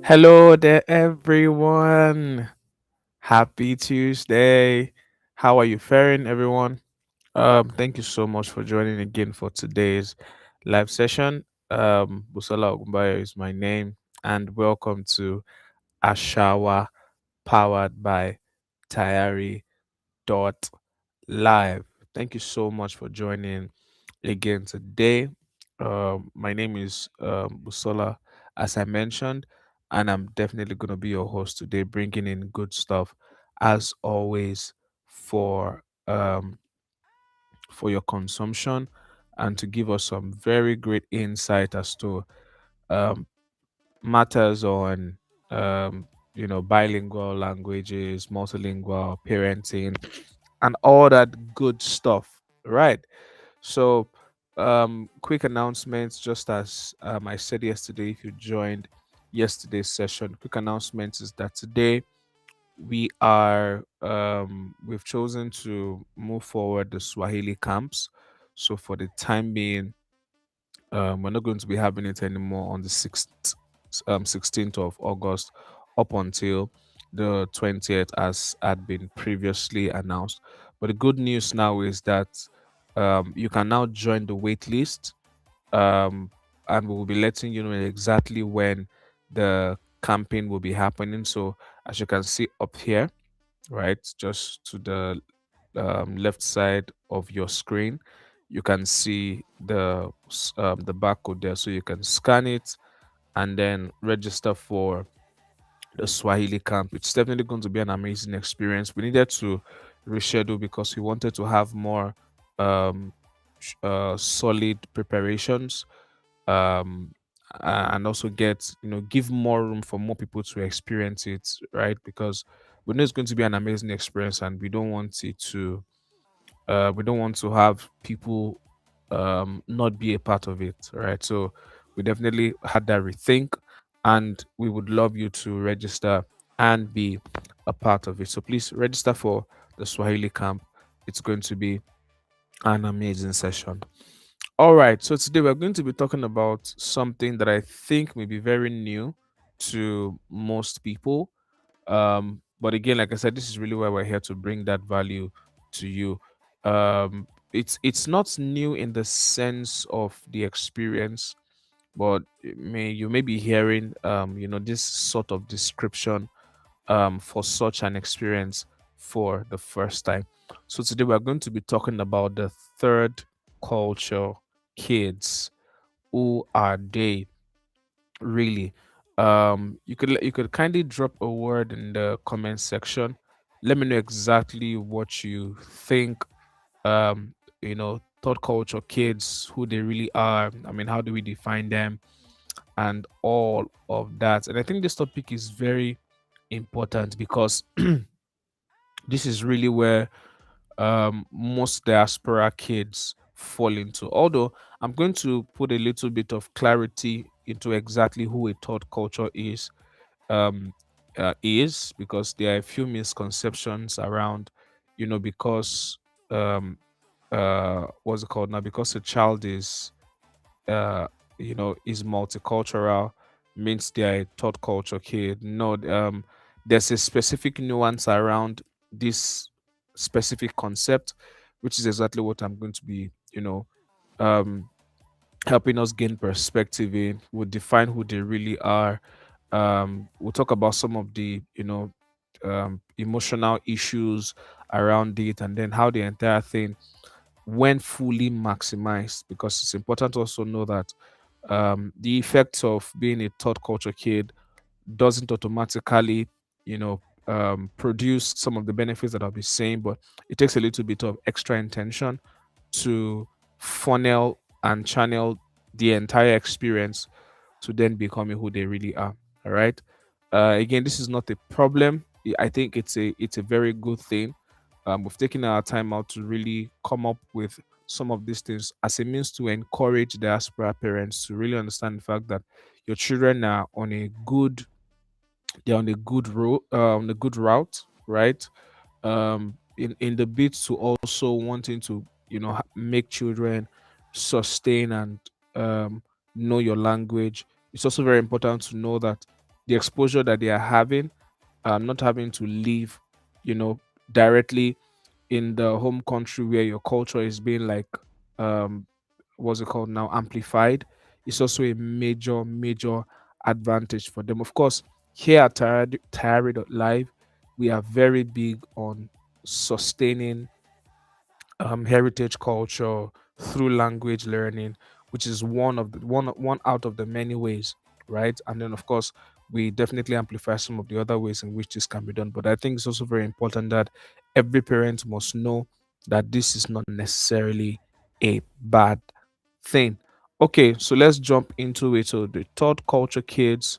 Hello there, everyone. Happy Tuesday. How are you faring, everyone? Thank you so much for joining again for today's live session. Busola Ogunbayo is my name, and welcome to Ashawa, powered by Tayari. Live. Thank you so much for joining again today. My name is Busola, as I mentioned, and I'm definitely going to be your host today, bringing in good stuff as always for for your consumption and to give us some very great insight as to um, matters on bilingual languages, multilingual parenting, and all that good stuff. Right. So, quick announcements, just as I said yesterday, if you joined yesterday's session, quick announcement is that today we've chosen to move forward the Swahili camps. So, for the time being, we're not going to be having it anymore on the 16th of August up until the 20th, as had been previously announced. But the good news now is that you can now join the wait list, um, and we will be letting you know exactly when the campaign will be happening. So, as you can see up here, right, just to the left side of your screen, you can see the barcode there, so you can scan it and then register for the Swahili camp. It's definitely going to be an amazing experience. We needed to reschedule because we wanted to have more um, solid preparations, um, and also get give more room for more people to experience it, right? Because we know it's going to be an amazing experience, and we don't want to have people not be a part of it, right? So we definitely had that rethink, and we would love you to register and be a part of it. So please register for the Swahili camp. It's going to be an amazing session. All right, so today we're going to be talking about something that I think may be very new to most people, but again, like I said, this is really why we're here to bring that value to you. It's not new in the sense of the experience, but you may be hearing this sort of description for such an experience for the first time. So today we're going to be talking about the third culture kids. Who are they? Really, you could kindly drop a word in the comment section. Let me know exactly what you think. Third culture kids, who they really are. I mean, how do we define them, and all of that. And I think this topic is very important because this is really where most diaspora kids fall into. Although I'm going to put a little bit of clarity into exactly who a third culture um, is, because there are a few misconceptions around, because what's it called now? Because a child uh, is multicultural, means they're a third culture kid. No, there's a specific nuance around this specific concept, which is exactly what I'm going to be, um, helping us gain perspective in. We'll define who they really are. We'll talk about some of the, emotional issues around it, and then how the entire thing, when fully maximized, because it's important to also know that the effects of being a third culture kid doesn't automatically, produce some of the benefits that I'll be saying, but it takes a little bit of extra intention to funnel and channel the entire experience to then becoming who they really are. All right. Again, this is not a problem. I think it's a very good thing. We've taken our time out to really come up with some of these things as a means to encourage diaspora parents to really understand the fact that your children are on a good they're on a good road, on a good route, right? In the bit to also wanting to make children sustain and know your language. It's also very important to know that the exposure that they are having, not having to live, you know, directly in the home country where your culture is being like, um what's it called now, amplified. It's also a major advantage for them. Of course, here at Tayari.Live, we are very big on sustaining heritage culture through language learning, which is one out of the many ways, right? And then of course we definitely amplify some of the other ways in which this can be done. But I think it's also very important that every parent must know that this is not necessarily a bad thing. Okay, so let's jump into it. So the third culture kids,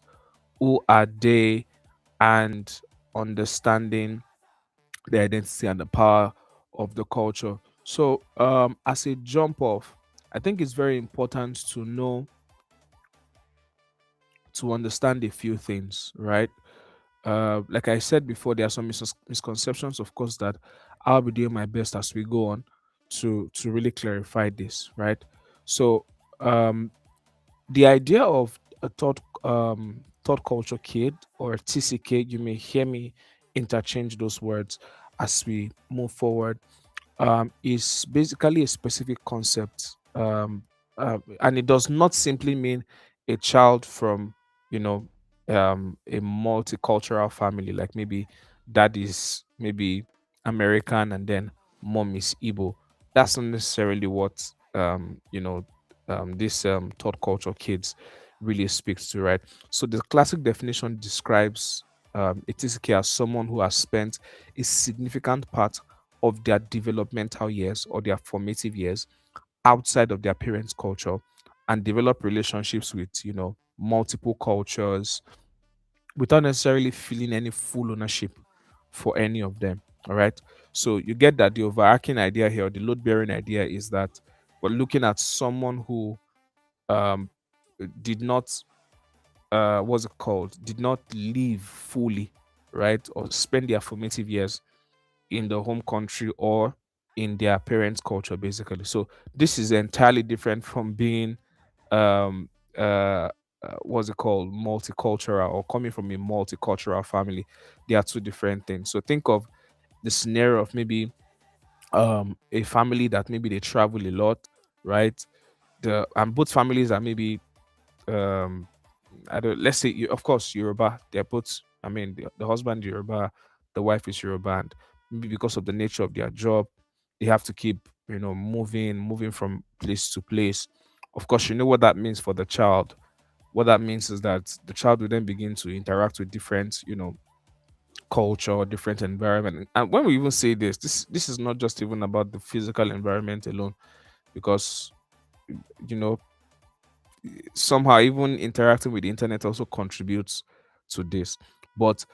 who are they, and understanding the identity and the power of the culture. So, as a jump off, I think it's very important to know, to understand a few things, right? Like I said before, there are some misconceptions, of course, that I'll be doing my best as we go on to really clarify this, right? So, um, the idea of a third culture kid, or TCK, you may hear me interchange those words as we move forward, is basically a specific concept, and it does not simply mean a child from, you know, a multicultural family, like maybe dad is maybe American and then mom is Igbo. That's not necessarily what, this third culture kids really speaks to, right? So the classic definition describes a TCK as someone who has spent a significant part of their developmental years or their formative years outside of their parents' culture, and develop relationships with, multiple cultures without necessarily feeling any full ownership for any of them. All right. So you get that the overarching idea here, or the load bearing idea, is that we're looking at someone who um, did not, what's it called, did not live fully, right, or spend their formative years in the home country or in their parents' culture, basically. So this is entirely different from being, um what's it called, multicultural, or coming from a multicultural family. They are two different things. So think of the scenario of maybe a family that maybe they travel a lot, right? The and both families are maybe, um I don't, let's say of course Yoruba, they're both, I mean, the husband Yoruba, the wife is Yoruba, and maybe because of the nature of their job, they have to keep, moving from place to place. Of course, you know what that means for the child. What that means is that the child will then begin to interact with different, culture, different environment. And when we even say this is not just even about the physical environment alone, because you know somehow even interacting with the internet also contributes to this. But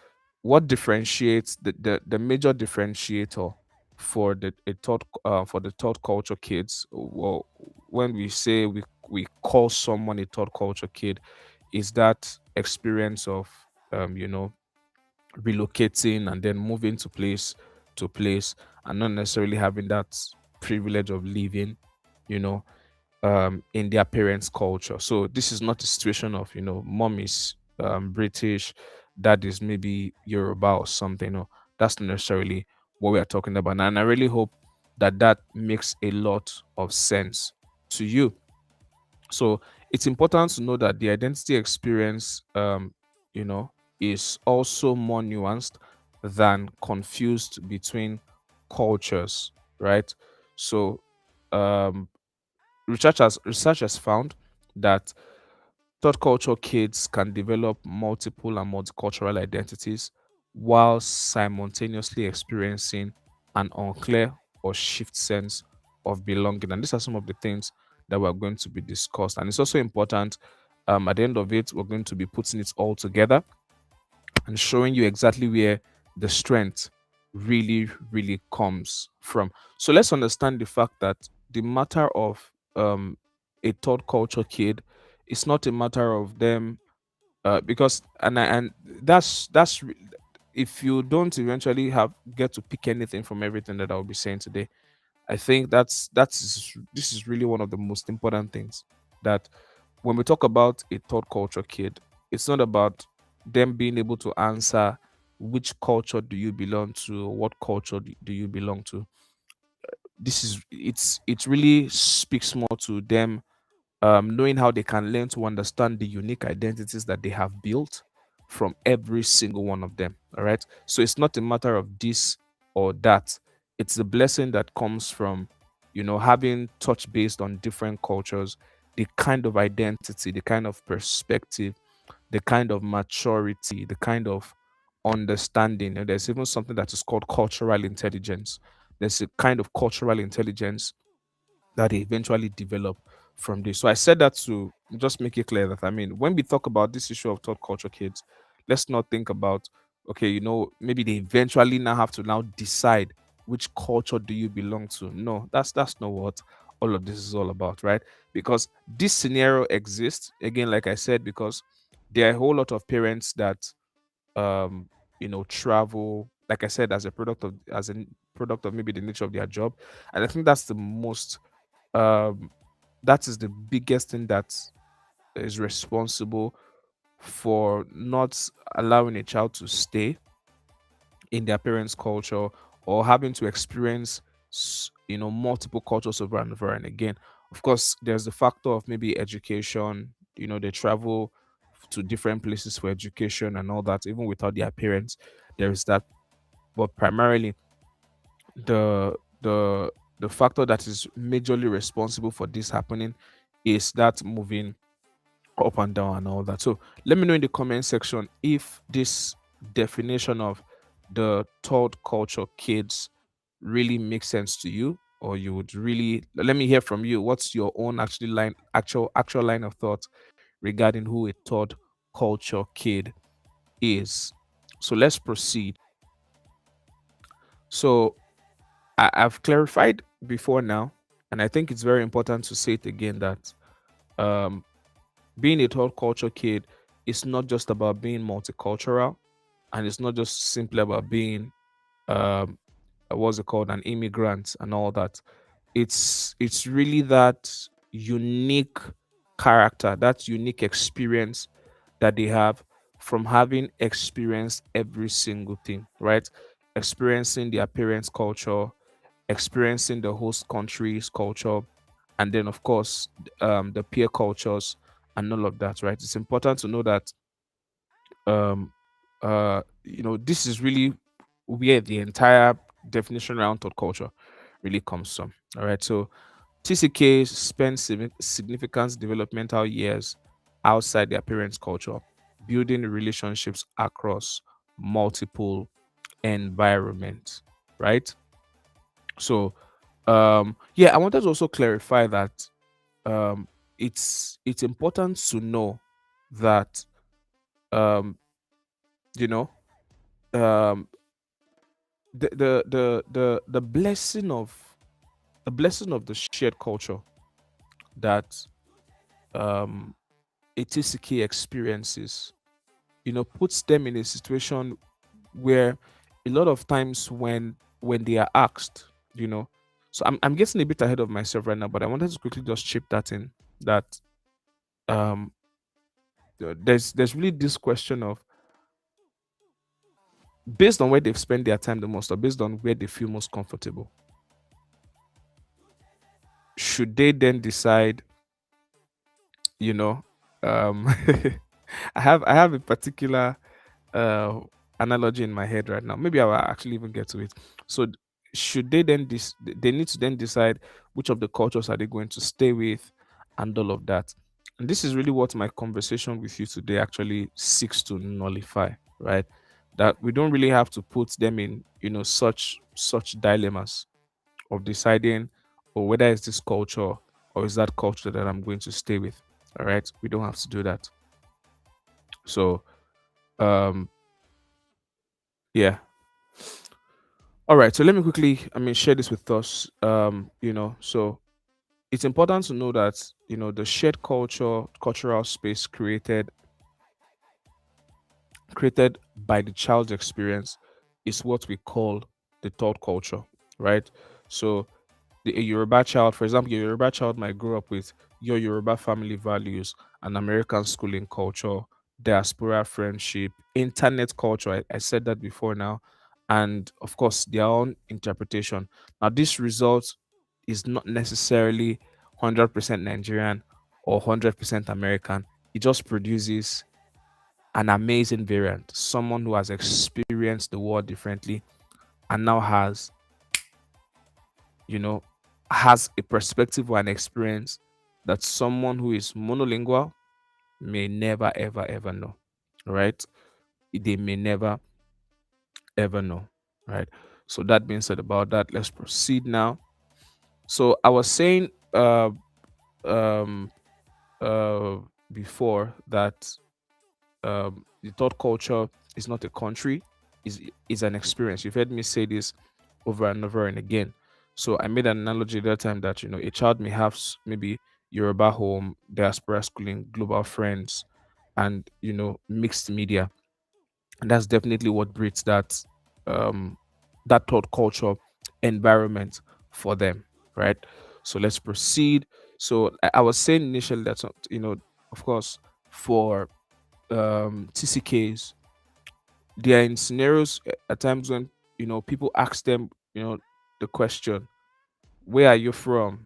what differentiates the major differentiator for the third culture kids, well, when we say we call someone a third culture kid, is that experience of, relocating and then moving to place, and not necessarily having that privilege of living, you know in their parents' culture. So this is not a situation of, mom is British, dad is maybe Yoruba or something. No, that's not necessarily what we are talking about. And I really hope that that makes a lot of sense to you. So it's important to know that the identity experience, you know, is also more nuanced than confused between cultures, right? So um, research has found that third culture kids can develop multiple and multicultural identities while simultaneously experiencing an unclear or shift sense of belonging. And these are some of the things that we're going to be discussed. And it's also important, at the end of it, we're going to be putting it all together and showing you exactly where the strength really comes from. So let's understand the fact that the matter of a third culture kid is not a matter of them, because and if you don't eventually have get to pick anything from everything that I'll be saying today, I think this is really one of the most important things, that when we talk about a third culture kid, it's not about them being able to answer which culture do you belong to, what culture do you belong to. This is it really speaks more to them knowing how they can learn to understand the unique identities that they have built from every single one of them. All right. So it's not a matter of this or that. It's the blessing that comes from, having touch based on different cultures, the kind of identity, the kind of perspective, the kind of maturity, the kind of understanding. And there's even something that is called cultural intelligence. There's a kind of cultural intelligence that they eventually develop from this. So I said that to just make it clear that, I mean, when we talk about this issue of third culture kids, let's not think about, okay, maybe they eventually now have to now decide which culture do you belong to. No, that's not what all of this is all about, right? Because this scenario exists again, like I said, because there are a whole lot of parents that um travel, like I said, as a product of maybe the nature of their job. And I think that's the most um that is the biggest thing that is responsible for not allowing a child to stay in their parents' culture, or having to experience multiple cultures over and over and again. Of course, there's the factor of maybe education. They travel to different places for education and all that, even without their parents. There is that. But primarily, the the the factor that is majorly responsible for this happening is that moving up and down and all that. So let me know in the comment section if this definition of the third culture kids really makes sense to you, or you would really let me hear from you. What's your own actual line of thought regarding who a third culture kid is? So let's proceed. So I've clarified before now, and I think it's very important to say it again that um, being a third culture kid is not just about being multicultural, and it's not just simply about being um, what's it called, an immigrant and all that. It's really that unique character, that unique experience that they have from having experienced every single thing, right? Experiencing their parents' culture, experiencing the host country's culture, and then of course the peer cultures and all of that, right? It's important to know that um this is really where the entire definition around thought culture really comes from. All right, so TCK spend significant developmental years outside their parents' culture, building relationships across multiple environments, right? So yeah, I wanted to also clarify that um it's important to know that um you know um the blessing of the shared culture that um a TCK experiences, puts them in a situation where a lot of times when they are asked, you know so I'm getting a bit ahead of myself right now, but I wanted to quickly just chip that in, that um there's really this question of, based on where they've spent their time the most, or based on where they feel most comfortable, should they then decide, you know um I have a particular uh analogy in my head right now. Maybe I will actually even get to it. So should they then they need to then decide which of the cultures are they going to stay with, and all of that. And this is really what my conversation with you today actually seeks to nullify, right? That we don't really have to put them in, such dilemmas of deciding, or whether it's this culture or is that culture that I'm going to stay with. All right, we don't have to do that. So um yeah. All right, so let me quickly, share this with us. So it's important to know that, the shared cultural space created by the child's experience is what we call the third culture, right? So a Yoruba child, for example, a Yoruba child might grow up with your Yoruba family values and American schooling culture, diaspora friendship, internet culture. I said that before now, and of course their own interpretation. Now, this result is not necessarily 100% Nigerian or 100% American. It just produces an amazing variant, someone who has experienced the world differently and now you know, has a perspective or an experience that someone who is monolingual may never, ever, ever know. Right? They may never, ever know. Right? So, that being said about that, let's proceed now. So, I was saying um, uh, before that the third culture is not a country, is an experience. You've heard me say this over and over and again. So I made an analogy that time that a child may have maybe Yoruba home, diaspora schooling, global friends, and mixed media, and that's definitely what breeds um that third culture environment for them, right? So let's proceed. So I was saying initially that of course, for TCKs, they are in scenarios at times when people ask them the question, where are you from,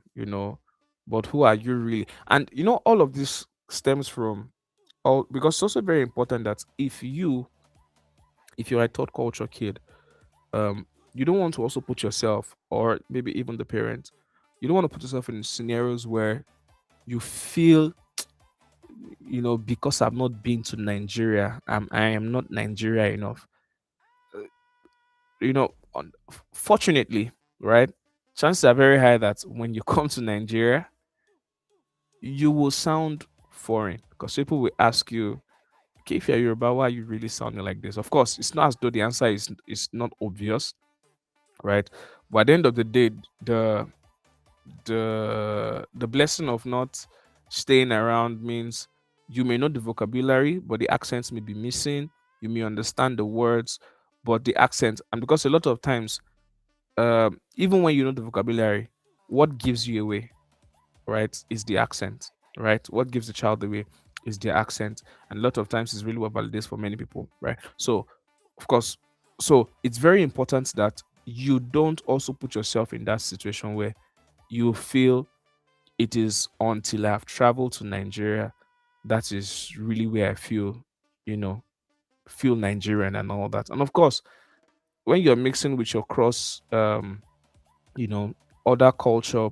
but who are you really? And all of this stems from all, because it's also very important that if you're a third culture kid, um you don't want to also put yourself, or maybe even the parent, you don't want to put yourself in scenarios where you feel, because I've not been to Nigeria, I am not Nigeria enough. Fortunately, right, chances are very high that when you come to Nigeria, you will sound foreign, because people will ask you, okay, if you're Yoruba, why are you really sounding like this? Of course, it's not as though the answer is not obvious, right? But at the end of the day, the blessing of not staying around means you may know the vocabulary, but the accents may be missing. You may understand the words, but the accent, and because a lot of times, even when you know the vocabulary, what gives you away, right, is the accent, right? What gives the child away is their accent, and a lot of times is really what validates for many people, right? So, of course, so it's very important that you don't also put yourself in that situation where you feel it is until I've traveled to Nigeria that is really where I you know, feel Nigerian and all that. And of course, when you're mixing with your cross you know other culture,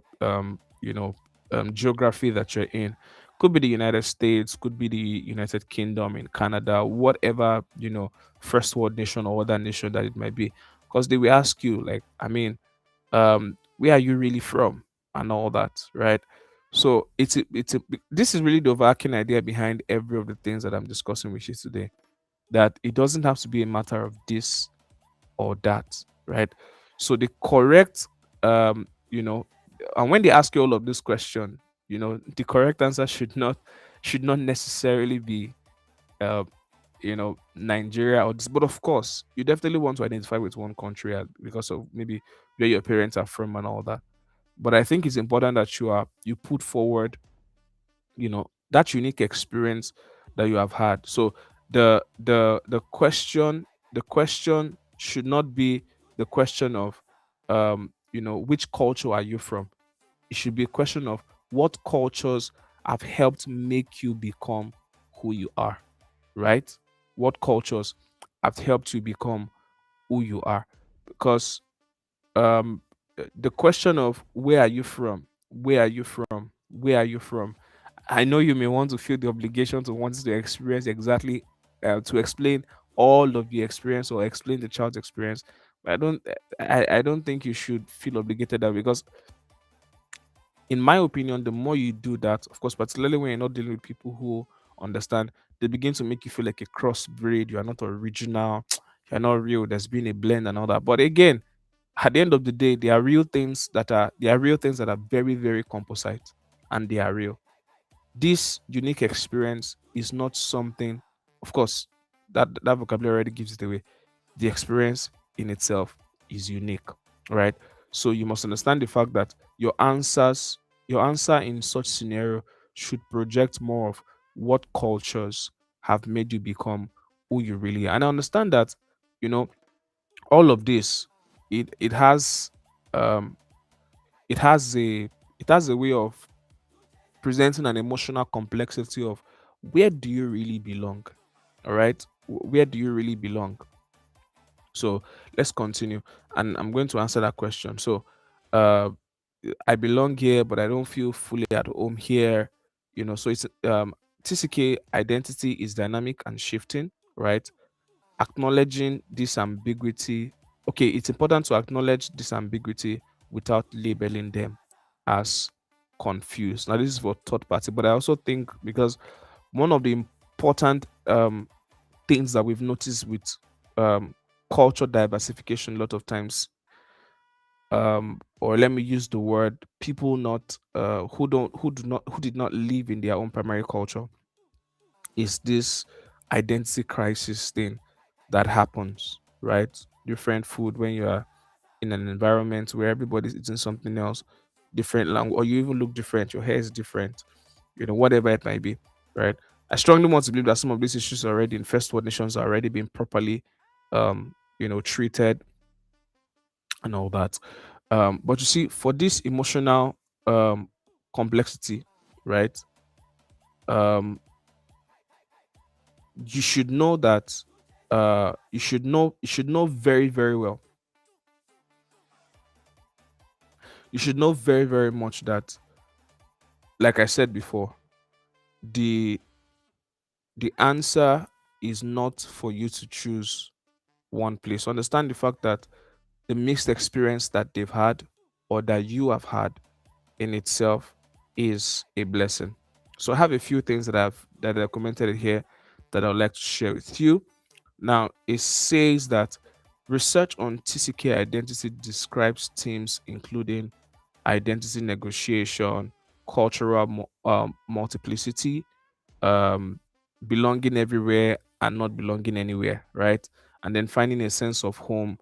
geography that you're in, could be the United States, could be the United Kingdom, in Canada, whatever, first world nation or other nation that it might be, because they will ask you, like, I mean, where are you really from, and all that, right? So this is really the overarching idea behind every of the things that I'm discussing with you today, that it doesn't have to be a matter of this or that, right? So the correct, and when they ask you all of this question, the correct answer should not necessarily be, uh, Nigeria or this. But of course, you definitely want to identify with one country, because of maybe where your parents are from and all that. But I think it's important that you put forward, that unique experience that you have had. So the question should not be the question of, which culture are you from. It should be a question of what cultures have helped make you become who you are, right? What cultures have helped you become who you are? Because the question of where are you from, where are you from, I know you may want to feel the obligation to want to experience exactly, to explain all of the experience or explain the child's experience, but I don't think you should feel obligated that, because in my opinion, the more you do that, of course, particularly when you're not dealing with people who understand, they begin to make you feel like a crossbreed. You are not original, you're not real. There's been a blend and all that. But again, at the end of the day, there are real things that are very, very composite, and they are real. This unique experience is not something, of course, that vocabulary already gives it away. The experience in itself is unique, right? So you must understand the fact that your answer in such scenario should project more of what cultures have made you become who you really are. And I understand that, you know, all of this, it has um it has a it has a way of presenting an emotional complexity of where do you really belong? All right, where do you really belong? So let's continue, and I'm going to answer that question. So, uh, I belong here, but I don't feel fully at home here. So it's TCK identity is dynamic and shifting, right? Acknowledging this ambiguity. Okay, it's important to acknowledge this ambiguity without labeling them as confused. Now, this is for third party, but I also think because one of the important things that we've noticed with um, culture diversification a lot of times, or let me use the word people not who did not live in their own primary culture, is this identity crisis thing that happens, right? Different food when you are in an environment where everybody's eating something else, different language, or you even look different, your hair is different, whatever it might be, right? I strongly want to believe that some of these issues already in first world nations are already being properly, treated and all that. But you see, for this emotional complexity, right? Um, you should know that you should know very, very well. You should know very, very much that, like I said before, the the answer is not for you to choose one place. Understand the fact that the mixed experience that they've had or that you have had in itself is a blessing. So I have a few things that I've commented here that I would like to share with you. Now it says that research on TCK identity describes themes including identity negotiation, cultural multiplicity, um, belonging everywhere and not belonging anywhere, right? And then finding a sense of home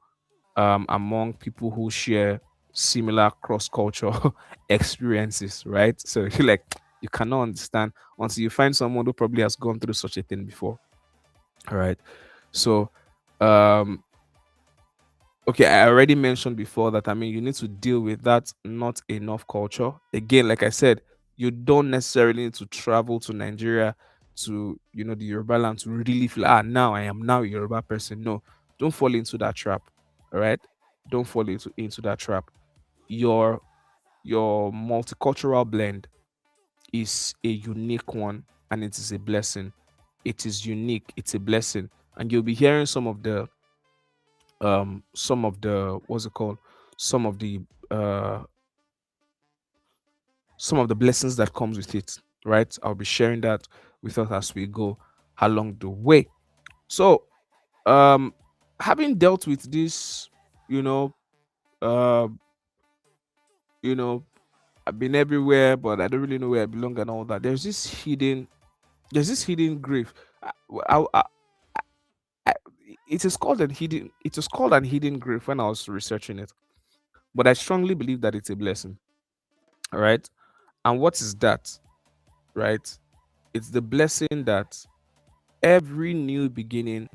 among people who share similar cross cultural experiences, right? So you like you cannot understand until you find someone who probably has gone through such a thing before. All right. So um okay, I already mentioned before that you need to deal with that not enough culture. Again, like I said, you don't necessarily need to travel to Nigeria to the Yoruba land to really feel now I am now a Yoruba person. No, don't fall into that trap. All right. Don't fall into that trap. Your your multicultural blend is a unique one and it is a blessing. It is unique, it's a blessing. And you'll be hearing some of the what's it called some of the uh some of the blessings that comes with it, right? I'll be sharing that with us as we go along the way. So um having dealt with this, you know uh you know I've been everywhere but I don't really know where I belong and all that. There's this hidden grief. I, I, I, it was called an hidden grief when I was researching it, but I strongly believe that it's a blessing. All right. And what is that? Right? It's the blessing that every new beginning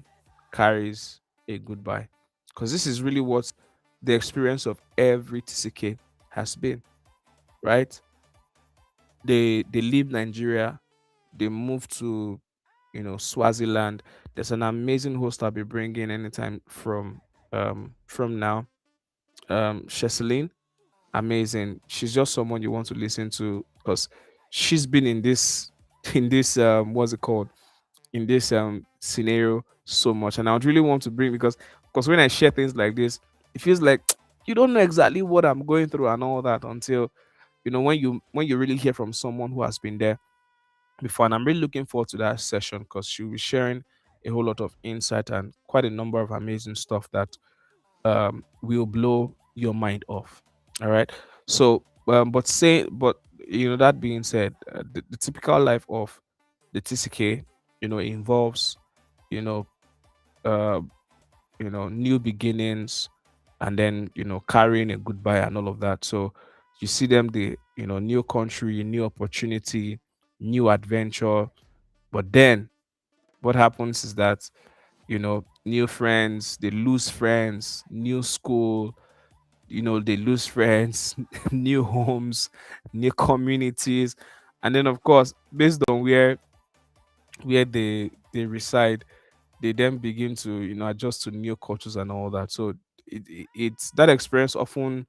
carries a goodbye. Because this is really what the experience of every TCK has been, right? They leave Nigeria, they move to Swaziland. There's an amazing host I'll be bringing anytime from now. Cheseline, amazing. She's just someone you want to listen to because she's been in this in this what's it called in this scenario so much, and I would really want to bring because when I share things like this, it feels like you don't know exactly what I'm going through and all that until when you really hear from someone who has been there before. And I'm really looking forward to that session because she'll be sharing a whole lot of insight and quite a number of amazing stuff that will blow your mind off. All right. So, but that being said, the typical life of the TCK, involves, you know, uh, new beginnings, and then carrying a goodbye and all of that. So you see them, the new country, new opportunity, new adventure, but then What happens is that, new friends, they lose friends, new school, they lose friends, new homes, new communities. And then, of course, based on where they reside, they then begin to adjust to new cultures and all that. So it's that experience often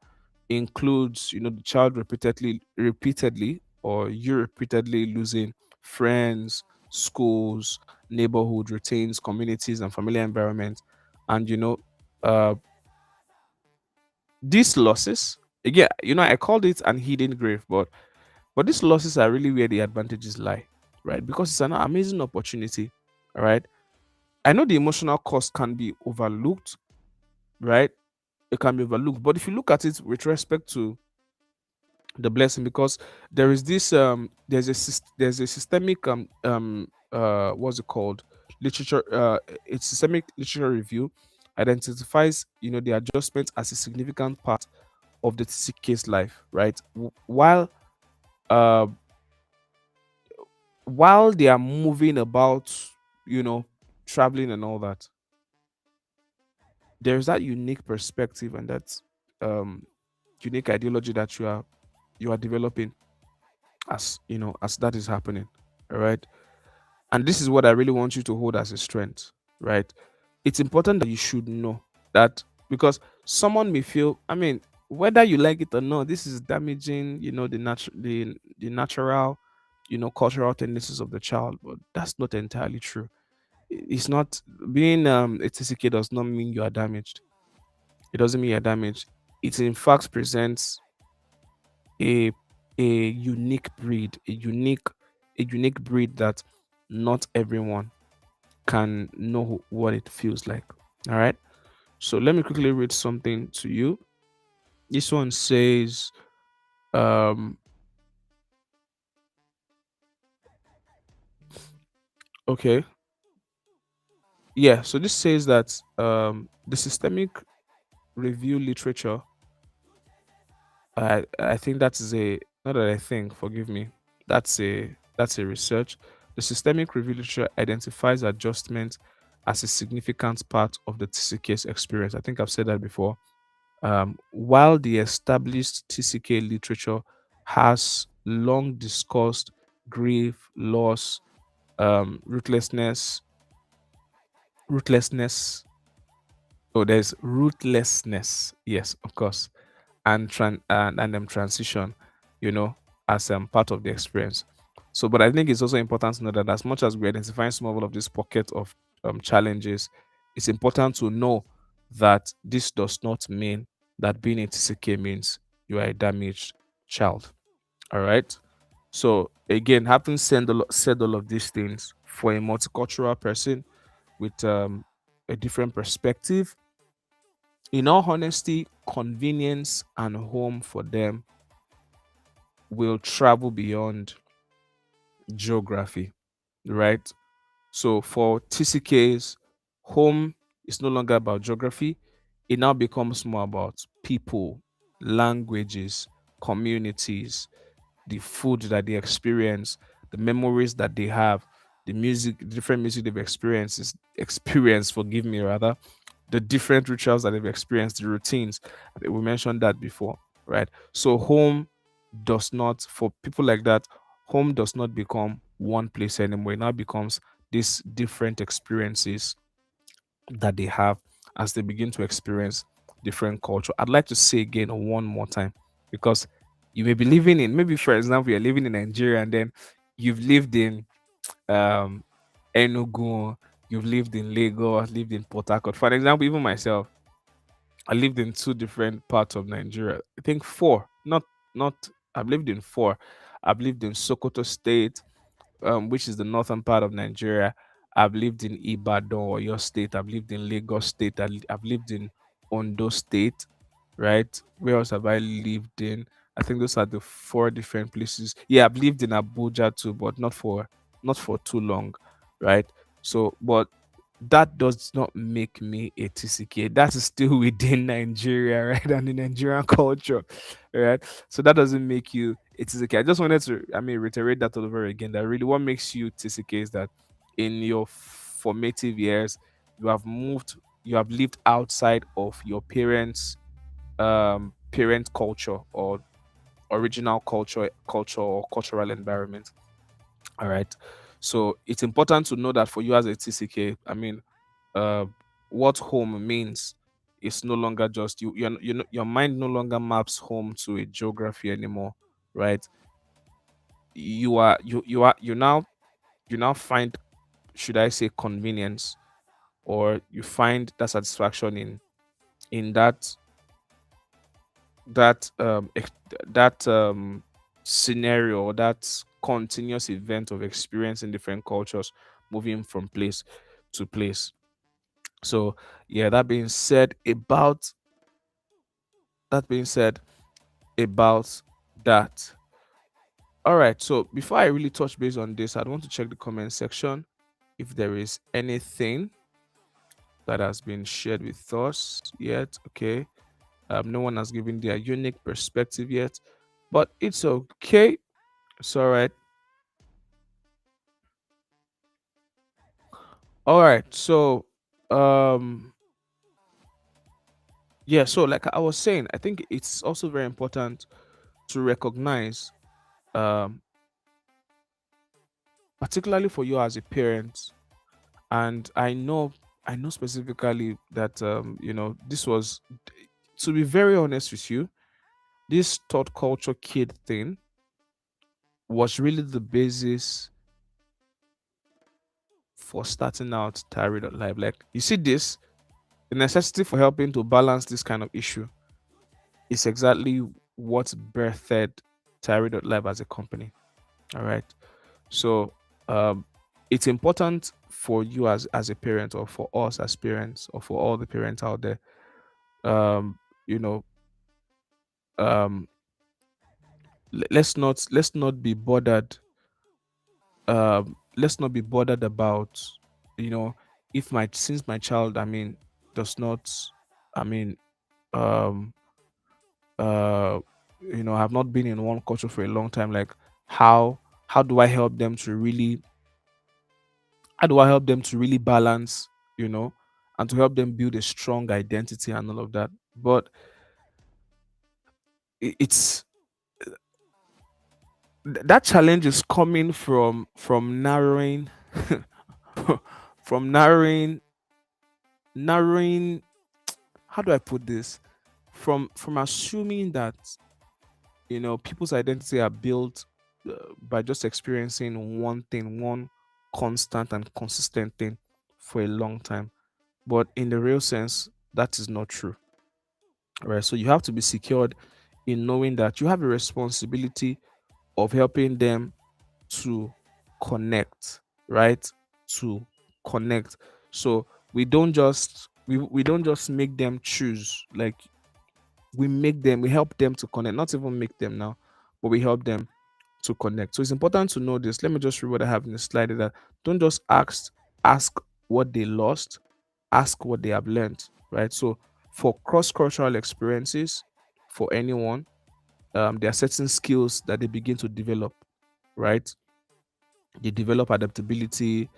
includes the child repeatedly, or you repeatedly losing friends, schools, neighborhood routines, communities, and familiar environments. And uh these losses, again, I called it an hidden grave, but these losses are really where the advantages lie, right? Because it's an amazing opportunity. All right, I know the emotional cost can be overlooked, right? It can be overlooked, but if you look at it with respect to the blessing, because there is this there's a systemic what's it called, literature, it's systemic literature review identifies the adjustment as a significant part of the TCK's life, right? Uh while they are moving about, you know traveling and all that, there's that unique perspective and that um unique ideology that you are developing as as that is happening. All right, and this is what I really want you to hold as a strength, right? It's important that you should know that, because someone may feel, I mean, whether you like it or not, this is damaging the natural cultural tendencies of the child, but that's not entirely true. It's not, being a TCK does not mean you are damaged. It doesn't mean you're damaged. It in fact presents a unique breed, a unique breed that not everyone can know what it feels like. All right. So let me quickly read something to you. This one says, um, okay, yeah. So this says that the systemic review literature. I think that is a not that I think. Forgive me. That's a research. The systemic review literature identifies adjustment as a significant part of the TCK's experience. I think I've said that before. While the established TCK literature has long discussed grief, loss, ruthlessness. Oh, there's ruthlessness. Yes, of course, and transition, you know, as part of the experience. So, but I think it's also important to know that as much as we identify some of this pocket of challenges, it's important to know that this does not mean that being a TCK means you are a damaged child. All right. So again, having said all of these things, for a multicultural person with a different perspective, in all honesty, convenience and home for them will travel beyond geography, right? So for TCKs, home is no longer about geography. It now becomes more about people, languages, communities, the food that they experience, the memories that they have, the music, the different music they've experienced, forgive me rather, the different rituals that they've experienced, the routines. We mentioned that before, right? So home does not, for people like that, home does not become one place anymore. It now becomes these different experiences that they have as they begin to experience different culture. I'd like to say again one more time, because you may be living in, maybe for example, you're living in Nigeria and then you've lived in um Enugu, you've lived in Lagos, lived in Port Harcourt. For example, even myself, I lived in two different parts of Nigeria. I think four, not I've lived in four. I've lived in Sokoto State, which is the northern part of Nigeria. I've lived in Ibadan or your state. I've lived in Lagos State. I've lived in Ondo State, right? Where else have I lived in? I think those are the four different places. Yeah, I've lived in Abuja too, but not for too long, right? So, but that does not make me a TCK. That is still within Nigeria, right? And the Nigerian culture, right? So that doesn't make you a TCK. I just wanted to, I mean, reiterate that all over again. That really what makes you TCK is that in your formative years, you have moved, you have lived outside of your parent culture or original culture or cultural environment. All right. So it's important to know that for you as a TCK, I mean, uh, what home means is no longer just you. Your mind no longer maps home to a geography anymore, right? You now find, should I say, convenience, or you find that satisfaction in that scenario, or that continuous event of experiencing different cultures, moving from place to place. So yeah, that being said about that. All right, so before I really touch base on this, I'd want to check the comment section if there is anything that has been shared with us yet. Okay. No one has given their unique perspective yet, but it's okay. It's all right. All right. So, um, yeah. So, like I was saying, I think it's also very important to recognize, um, particularly for you as a parent, and I know specifically that this was, to be very honest with you, this third culture kid thing was really the basis for starting out Tayari.Live. Like, you see this, the necessity for helping to balance this kind of issue is exactly what birthed Tayari.Live as a company. All right. So um it's important for you as a parent, or for us as parents, or for all the parents out there, um you know um let's not be bothered, about, you know if my since my child, I mean, does not, I mean, um uh have not been in one culture for a long time. Like, how do I help them to really balance, you know and to help them build a strong identity and all of that. But it's that challenge is coming from from narrowing, how do I put this, from assuming that, people's identity are built, by just experiencing one thing, one constant and consistent thing for a long time. But in the real sense, that is not true. Right? So you have to be secured in knowing that you have a responsibility of helping them to connect, right? To connect. So we don't just make them choose. Like, we help them to connect, not even make them now, but we help them to connect. So it's important to know this. Let me just read what I have in the slide, that don't just ask what they lost, ask what they have learned, right? So for cross-cultural experiences, for anyone, there are certain skills that they begin to develop, right? They develop adaptability,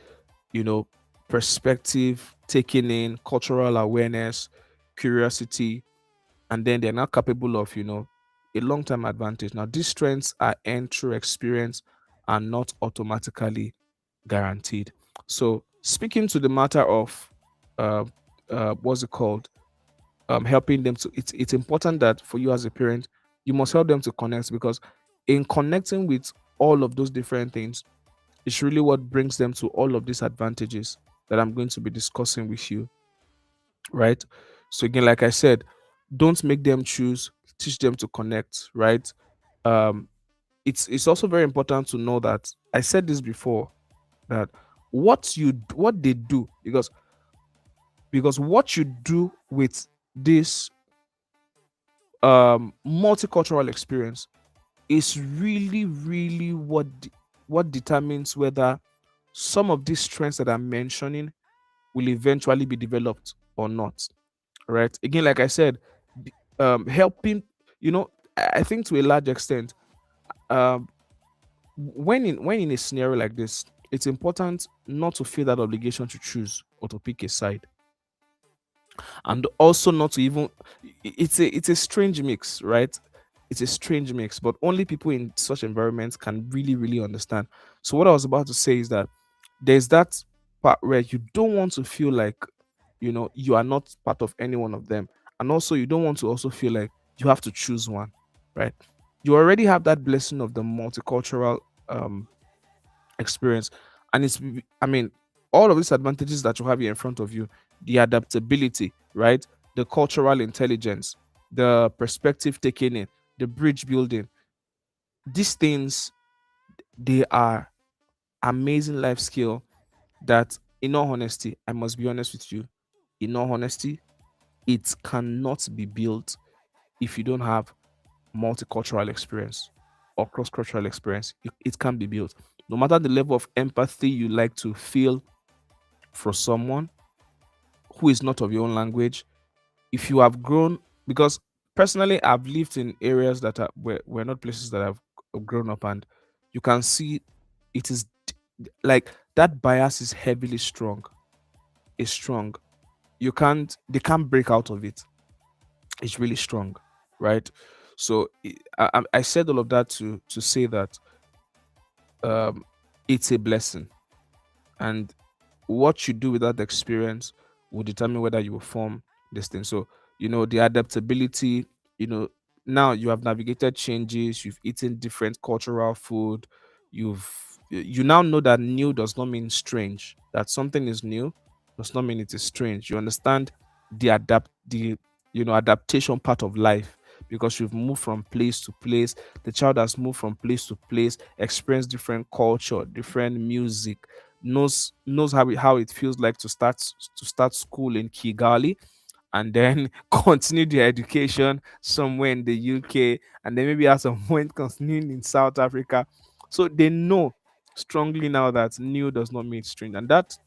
you know, perspective, taking in, cultural awareness, curiosity, and then they're now capable of, a long-term advantage. Now, these strengths are earned through experience and not automatically guaranteed. So, speaking to the matter of, uh, what's it called, helping them to, it's important that for you as a parent, you must help them to connect, because in connecting with all of those different things, it's really what brings them to all of these advantages that I'm going to be discussing with you, right? So again, like I said, don't make them choose, teach them to connect, right? Um, it's also very important to know that I said this before, that what they do, because what you do with this multicultural experience is really, really what determines whether some of these strengths that I'm mentioning will eventually be developed or not. Right? Again, like I said, helping, I think to a large extent, um, when in a scenario like this, it's important not to feel that obligation to choose or to pick a side, and also not to even, it's a strange mix, right? It's a strange mix, but only people in such environments can really really understand. So what I was about to say is that there's that part where you don't want to feel like, you are not part of any one of them, and also you don't want to also feel like you have to choose one, right? You already have that blessing of the multicultural um experience, and I mean, all of these advantages that you have here in front of you, the adaptability, right? The cultural intelligence, the perspective taking in, the bridge building, these things, they are amazing life skill that, in all honesty, I must be honest with you, in all honesty, it cannot be built if you don't have multicultural experience or cross-cultural experience. It can be built, no matter the level of empathy you like to feel for someone who is not of your own language. If you have grown, because personally I've lived in areas that were not places that I've grown up, and you can see it is like that bias is heavily strong, is strong. They can't break out of it. It's really strong, right? So I said all of that to say that um it's a blessing, and what you do with that experience will determine whether you will form this thing. So, the adaptability, you know, now you have navigated changes, you've eaten different cultural food, you now know that new does not mean strange. That something is new does not mean it is strange. You understand the adaptation part of life, because you've moved from place to place. The child has moved from place to place, experienced different culture, different music, knows how it feels like to start school in Kigali, and then continue their education somewhere in the UK, and then maybe at some point continuing in South Africa. So they know strongly now that new does not mean strange, and that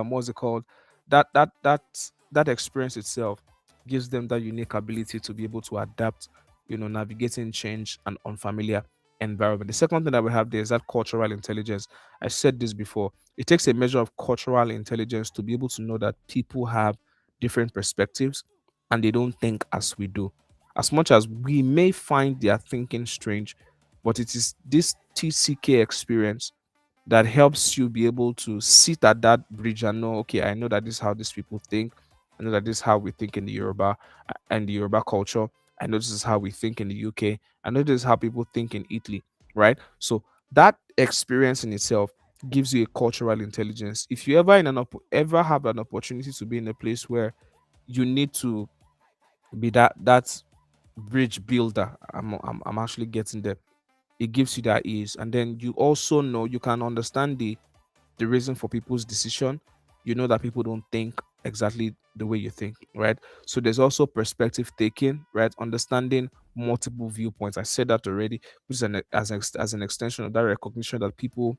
what's it called, that experience itself gives them that unique ability to be able to adapt, navigating change and unfamiliar environment. The second thing that we have there is that cultural intelligence. I said this before. It takes a measure of cultural intelligence to be able to know that people have different perspectives and they don't think as we do. As much as we may find their thinking strange, but it is this TCK experience that helps you be able to sit at that bridge and know, okay, I know that this is how these people think. I know that this is how we think in the Yoruba and the Yoruba culture. I know this is how we think in the UK. I know this is how people think in Italy, right? So that experience in itself gives you a cultural intelligence. If you ever have an opportunity to be in a place where you need to be that bridge builder, I'm actually getting there. It gives you that ease, and then you also know you can understand the reason for people's decision. You know that people don't think exactly the way you think, right? So there's also perspective taking, right? Understanding multiple viewpoints. I said that already, which is as an extension of that recognition that people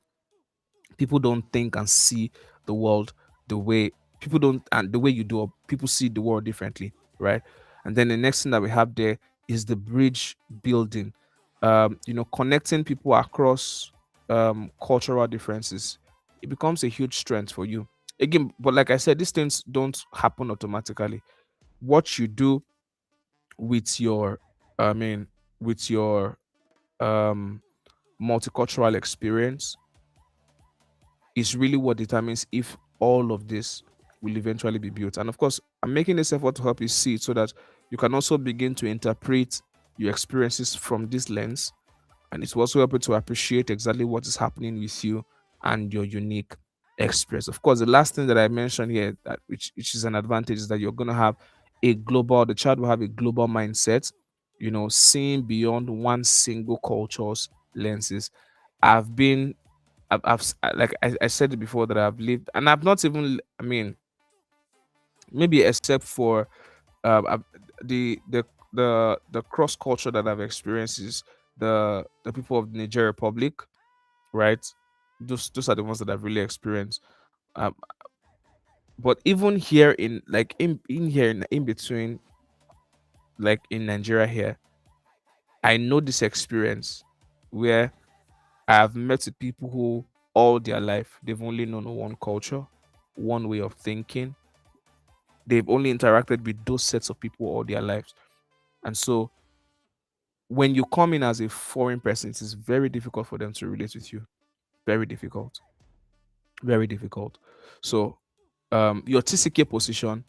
don't think and see the world the way people don't, and the way you do, or people see the world differently, right? And then the next thing that we have there is the bridge building, connecting people across cultural differences. It becomes a huge strength for you again, but like I said, these things don't happen automatically. What you do with your I mean with your um multicultural experience is really what determines if all of this will eventually be built. And of course, I'm making this effort to help you see it so that you can also begin to interpret your experiences from this lens. And it will also help you to appreciate exactly what is happening with you and your unique experience. Of course, the last thing that I mentioned here, which is an advantage, is that the child will have a global mindset, seeing beyond one single culture's lenses. I've been like I said it before, that I've lived, and I've not even, I mean, maybe except for the cross culture that I've experienced is the people of the Niger Republic, right? Those are the ones that I've really experienced. Um, but even here in here in between, like in Nigeria here, I know this experience where I have met with people who all their life, they've only known one culture, one way of thinking. They've only interacted with those sets of people all their lives. And so when you come in as a foreign person, it is very difficult for them to relate with you. Very difficult. Very difficult. So your TCK position,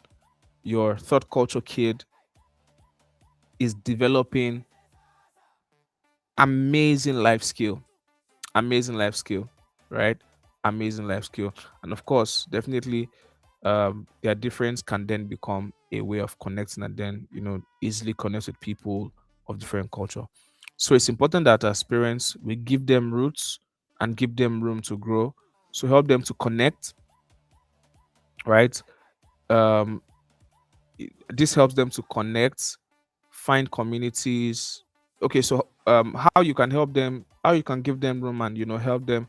your third culture kid is developing amazing life skill. Amazing life skill, right? Amazing life skill. And of course, definitely their difference can then become a way of connecting and then, easily connect with people of different culture. So it's important that as parents, we give them roots and give them room to grow. So help them to connect, right? Um, this helps them to connect, find communities. Okay, so how you can help them, how you can give them room and help them,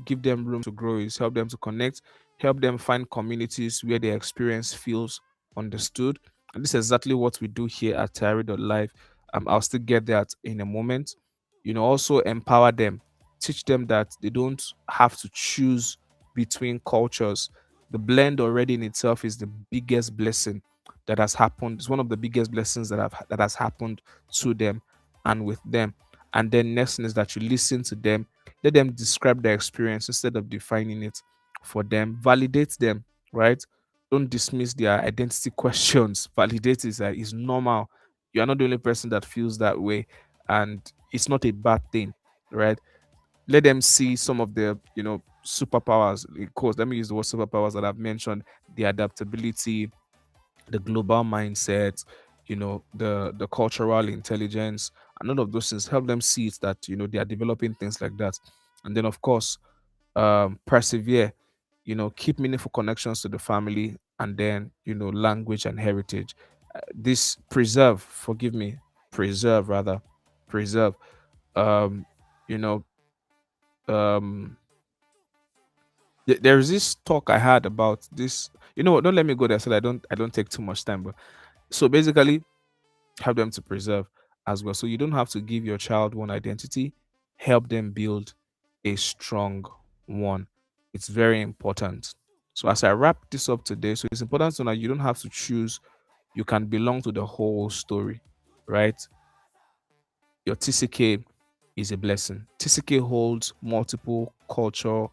give them room to grow is help them to connect, help them find communities where their experience feels understood. And this is exactly what we do here at Tayari.Live. I'll still get that in a moment. Also empower them, teach them that they don't have to choose between cultures. The blend already in itself is the biggest blessing that has happened. It's one of the biggest blessings that has happened to them and with them. And then next thing is that you listen to them, let them describe their experience instead of defining it for them. Validate them, right? Don't dismiss their identity questions. Validate is normal. You are not the only person that feels that way, and it's not a bad thing, right? Let them see some of the superpowers. Of course, let me use the word superpowers that I've mentioned: the adaptability, the global mindset, the cultural intelligence, and all of those things. Help them see it that they are developing things like that. And then of course, persevere, keep meaningful connections to the family, and then language and heritage. This preserve, forgive me, preserve rather, preserve. um you know um there's this talk I had about this. What, don't let me go there so that I don't take too much time. But so basically, help them to preserve as well. So you don't have to give your child one identity, help them build a strong one. It's very important. So as I wrap this up today, so it's important to know you don't have to choose, you can belong to the whole story, right? Your TCK is a blessing. TCK holds multiple cultures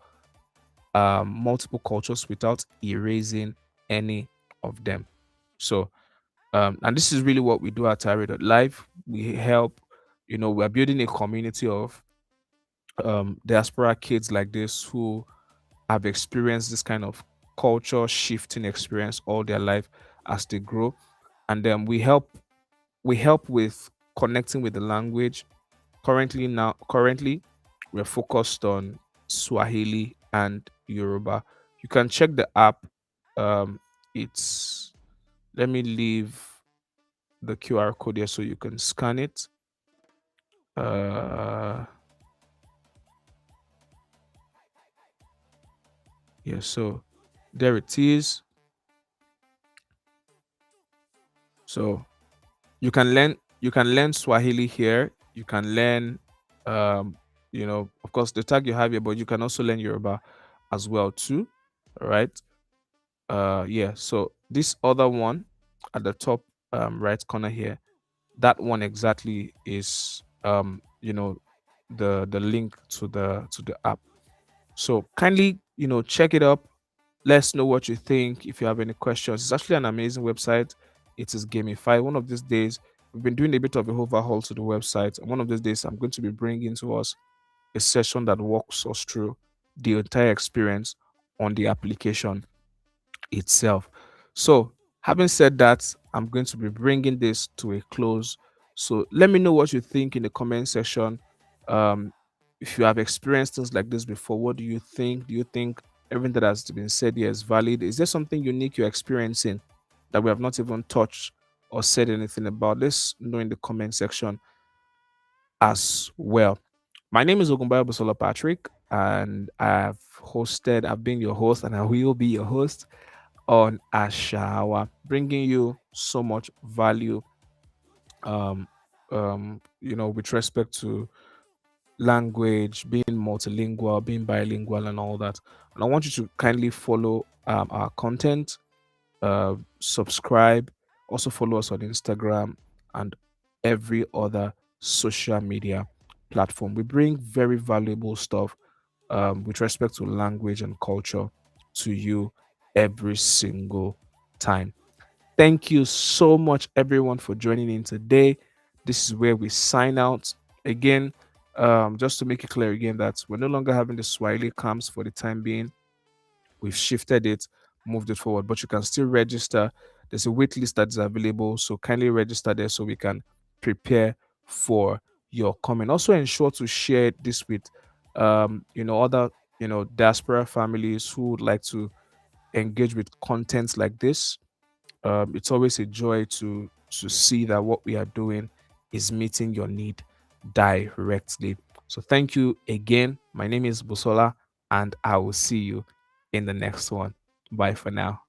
without erasing any of them. So and this is really what we do at Live. We help, we're building a community of diaspora kids like this who have experienced this kind of culture shifting experience all their life as they grow. And then we help with connecting with the language. Currently we're focused on Swahili and Yoruba. You can check the app. It's Let me leave the QR code here so you can scan it. Uh, yeah, so there it is. So you can learn Swahili here. You can learn, of course, the tag you have here, but you can also learn Yoruba as well too. All right. Yeah. So this other one at the top right corner here, that one exactly is the link to the app. So kindly, check it up. Let us know what you think. If you have any questions, it's actually an amazing website. It is gamified. One of these days, we've been doing a bit of a overhaul to the website. And one of these days, I'm going to be bringing to us a session that walks us through the entire experience on the application itself. So, having said that, I'm going to be bringing this to a close. So, let me know what you think in the comment section. Um, if you have experienced things like this before, what do you think? Do you think everything that has been said here is valid? Is there something unique you're experiencing that we have not even touched or said anything about? Let's know in the comment section as well. My name is Ogunbayo Busola Patrick, and I've been your host, and I will be your host on Ashawa, bringing you so much value, with respect to language, being multilingual, being bilingual, and all that. And I want you to kindly follow our content, subscribe, also follow us on Instagram and every other social media platform. We bring very valuable stuff with respect to language and culture to you every single time. Thank you so much, everyone, for joining in today. This is where we sign out. Again, just to make it clear again that we're no longer having the Swahili camps for the time being. We've shifted it, moved it forward, but you can still register. There's a wait list that's available, so kindly register there so we can prepare for your comment. Also, ensure to share this with, other, diaspora families who would like to engage with content like this. It's always a joy to see that what we are doing is meeting your need directly. So thank you again. My name is Busola, and I will see you in the next one. Bye for now.